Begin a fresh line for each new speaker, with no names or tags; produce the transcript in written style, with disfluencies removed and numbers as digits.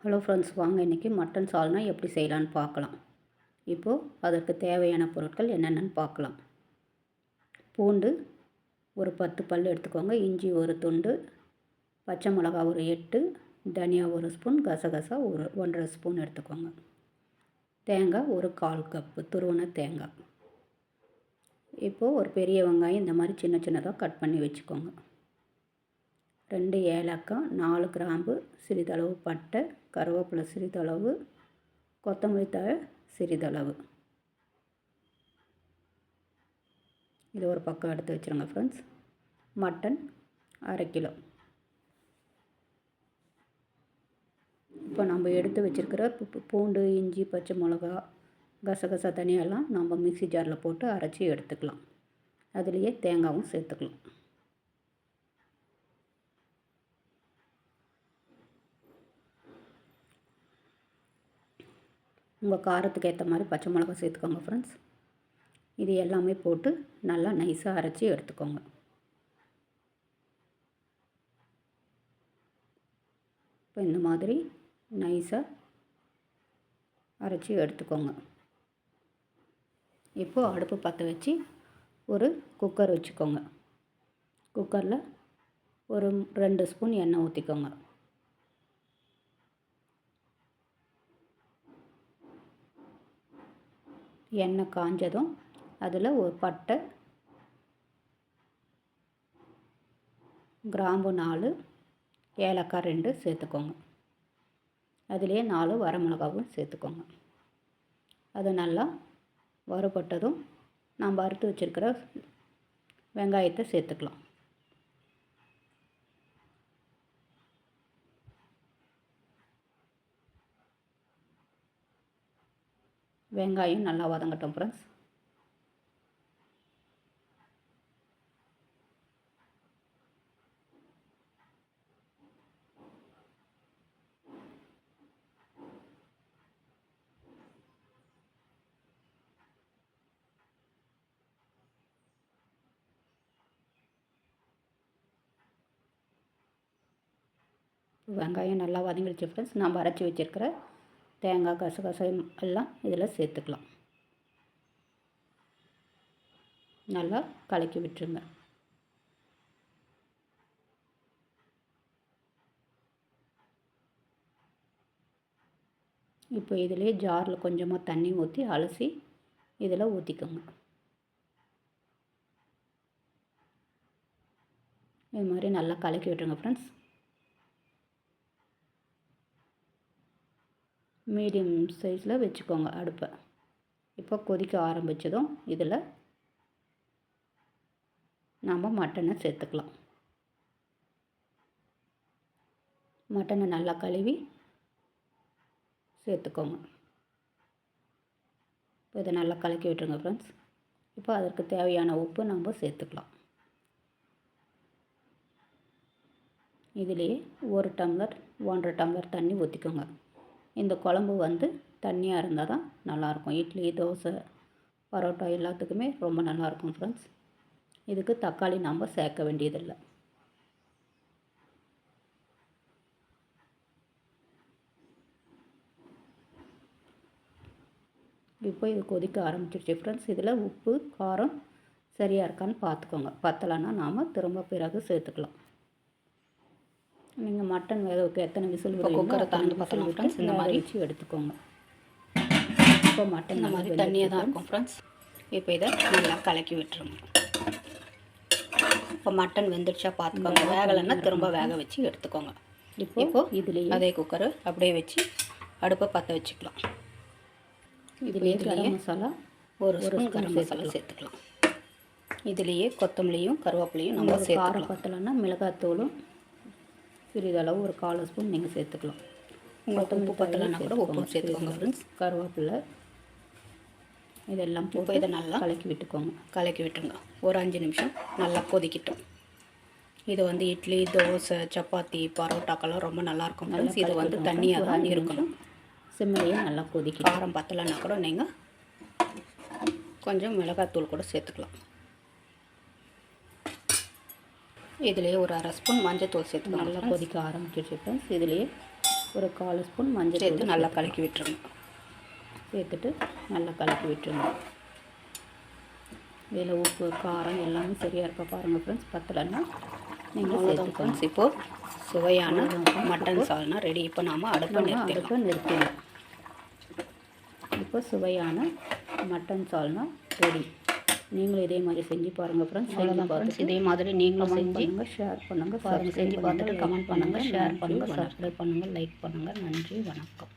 Hello friends, வாங்க இன்றைக்கி mutton சால்னா எப்படி செய்யலான்னு பார்க்கலாம். இப்போது அதற்கு தேவையான பொருட்கள் என்னென்னு பார்க்கலாம். பூண்டு ஒரு 10 பல் எடுத்துக்கோங்க, இஞ்சி ஒரு துண்டு, பச்சை மிளகா ஒரு 8, தனியா ஒரு ஸ்பூன், கசகசா ஒரு 1.5 ஸ்பூன் எடுத்துக்கோங்க. தேங்காய் ஒரு 1/4 கப்பு துருவின தேங்காய். இப்போது ஒரு பெரிய வெங்காயம் இந்த மாதிரி சின்ன சின்னதாக கட் பண்ணி வச்சுக்கோங்க. 2 ஏலக்காய், 4 கிராம்பு, சிறிதளவு பட்டை, கருவேப்பிலை சிறிதளவு, கொத்தமல்லி தழை சிறிதளவு. இது ஒரு பக்கம் எடுத்து வச்சுருங்க ஃப்ரெண்ட்ஸ். Mutton 1/2 kilo. இப்போ நம்ம எடுத்து வச்சுருக்கிற பூண்டு, இஞ்சி, பச்சை மிளகா, கசகசா தனியெல்லாம் நம்ம மிக்ஸி ஜாரில் போட்டு அரைச்சி எடுத்துக்கலாம். அதுலேயே தேங்காயும் சேர்த்துக்கலாம். உங்கள் காரத்துக்கு ஏற்ற மாதிரி பச்சை மிளகா சேர்த்துக்கோங்க ஃப்ரெண்ட்ஸ். இது எல்லாமே போட்டு நல்லா நைஸாக அரைச்சி எடுத்துக்கோங்க. இப்போ இந்த மாதிரி நைஸாக அரைச்சி எடுத்துக்கோங்க. இப்போது அடுப்பு பற்ற வச்சு ஒரு குக்கர் வச்சுக்கோங்க. குக்கரில் ஒரு 2 ஸ்பூன் எண்ணெய் ஊற்றிக்கோங்க. எண்ணெய் காஞ்சதும் அதில் ஒரு பட்டை, கிராம்பு 4, ஏலக்காய் 2 சேர்த்துக்கோங்க. அதிலே 4 வரமிளகாவும் சேர்த்துக்கோங்க. அது நல்லா வறுபட்டதும் நாம் வறுத்து வச்சுருக்கிற வெங்காயத்தை சேர்த்துக்கலாம். வெங்காயம் நல்லா வதங்கட்டும் ஃப்ரெண்ட்ஸ். வெங்காயம் நல்லா வதங்கிடுச்சு ஃப்ரெண்ட்ஸ். நம்ம அரைச்சி வச்சுருக்கிற தேங்காய், கசகசம் எல்லாம் இதில் சேர்த்துக்கலாம். நல்லா கலக்கி விட்டுருங்க. இப்போ இதிலே ஜாரில் கொஞ்சமாக தண்ணி ஊற்றி அலசி இதில் ஊற்றிக்கோங்க. இது மாதிரி நல்லா கலக்கி விட்டுருங்க ஃப்ரெண்ட்ஸ். மீடியம் சைஸில் வச்சுக்கோங்க அடுப்பை. இப்போ கொதிக்க ஆரம்பித்ததும் இதில் நாம் மட்டனை சேர்த்துக்கலாம். மட்டனை நல்லா கழுவி சேர்த்துக்கோங்க. இப்போ இதை நல்லா கலக்கி விட்டுருங்க ஃப்ரெண்ட்ஸ். இப்போ அதற்கு தேவையான உப்பு நம்ம சேர்த்துக்கலாம். இதிலேயே 1 டம்ளர் 1.5 டம்ளர் தண்ணி ஊற்றிக்கோங்க. இந்த குழம்பு வந்து தண்ணியாக இருந்தால் தான் நல்லாயிருக்கும். இட்லி, தோசை, பரோட்டா எல்லாத்துக்குமே ரொம்ப நல்லாயிருக்கும் ஃப்ரெண்ட்ஸ். இதுக்கு தக்காளி நம்ம சேர்க்க வேண்டியதில்லை. இப்போ இது கொதிக்க ஆரம்பிச்சிருச்சு ஃப்ரெண்ட்ஸ். இதில் உப்பு, காரம் சரியாக இருக்கான்னு பார்த்துக்கோங்க. பத்தலைன்னா நாம் திரும்ப பிறகு சேர்த்துக்கலாம். நீங்கள் மட்டன் வேக வைக்க எத்தனை விசில் குக்கரை தாண்டி பார்த்தலாம் ஃப்ரெண்ட்ஸ். இந்த மாதிரி வச்சு எடுத்துக்கோங்க. இப்போ மட்டன் இந்த மாதிரி தண்ணியாக தான் இருக்கும் ஃப்ரெண்ட்ஸ். இப்போ இதை நல்லா கலக்கி விட்டுருங்க. இப்போ மட்டன் வெந்துடுச்சா பார்த்துக்கோங்க. வேகலைன்னா திரும்ப வேக வச்சு எடுத்துக்கோங்க. இப்போது இதுலேயே அதே குக்கரை அப்படியே வச்சு அடுப்பை பற்ற வச்சுக்கலாம். இதுலேயே கரம் மசாலா ஒரு ஸ்பூன் கரம் மசாலா சேர்த்துக்கலாம். இதுலேயே கொத்தமல்லியும் கருவேப்பிலையும் நம்ம காரம் பத்தலைன்னா மிளகாத்தூளும் சிறிதளவு ஒரு 1/4 ஸ்பூன் நீங்கள் சேர்த்துக்கலாம். உங்களுக்கு உப்பு பத்தலைன்னா கூட உப்பு சேர்த்துக்கோங்க ஃப்ரெண்ட்ஸ். கருவேப்பிலை இதெல்லாம் போட்டு இதை நல்லா கலக்கி விட்டுக்கோங்க. கலக்கி விட்டுருங்க. ஒரு 5 நிமிஷம் நல்லா கொதிக்கட்டும். இது வந்து இட்லி, தோசை, சப்பாத்தி, பரோட்டாக்கெல்லாம் ரொம்ப நல்லாயிருக்கும் ஃப்ரெண்ட்ஸ். இது வந்து தண்ணியாக தான் இருக்கணும். சிம்மிலேயே நல்லா கொதிக்க. காரம் பத்தலைன்னா கூட நீங்கள் கொஞ்சம் மிளகாத்தூள் கூட சேர்த்துக்கலாம். இதுலேயே ஒரு 1/2 ஸ்பூன் மஞ்சள் தூள் சேர்த்து நல்லா கொதிக்க ஆரம்பிச்சிருச்சு ஃப்ரெண்ட்ஸ். இதுலேயே ஒரு 1/4 ஸ்பூன் மஞ்சள்
சேர்த்து நல்லா கலக்கி விட்டுருங்க.
சேர்த்துட்டு நல்லா கலக்கி விட்டுருங்க. இதில் உப்பு காரம் எல்லாமே சரியாக இருக்க பாருங்கள் ஃப்ரெண்ட்ஸ். பத்தலைன்னா நீங்கள் சேர்த்துக்கோங்க.
இப்போது சுவையான மட்டன் சால்னா ரெடி. இப்போ நாம் அடுப்பை
நிறுத்திடலாம். இப்போ சுவையான மட்டன் சால்னா ரெடி. நீங்களும் இதே மாதிரி செஞ்சு பாருங்கள் ஃப்ரெண்ட்ஸ். செஞ்சு பார்த்துட்டு இதே மாதிரி நீங்களும் செஞ்சு ஷேர் பண்ணுங்கள். பாருங்கள், செஞ்சு பார்த்துட்டு கமெண்ட் பண்ணுங்கள், ஷேர் பண்ணுங்கள், சப்ஸ்கிரைப் பண்ணுங்கள், லைக் பண்ணுங்கள். நன்றி, வணக்கம்.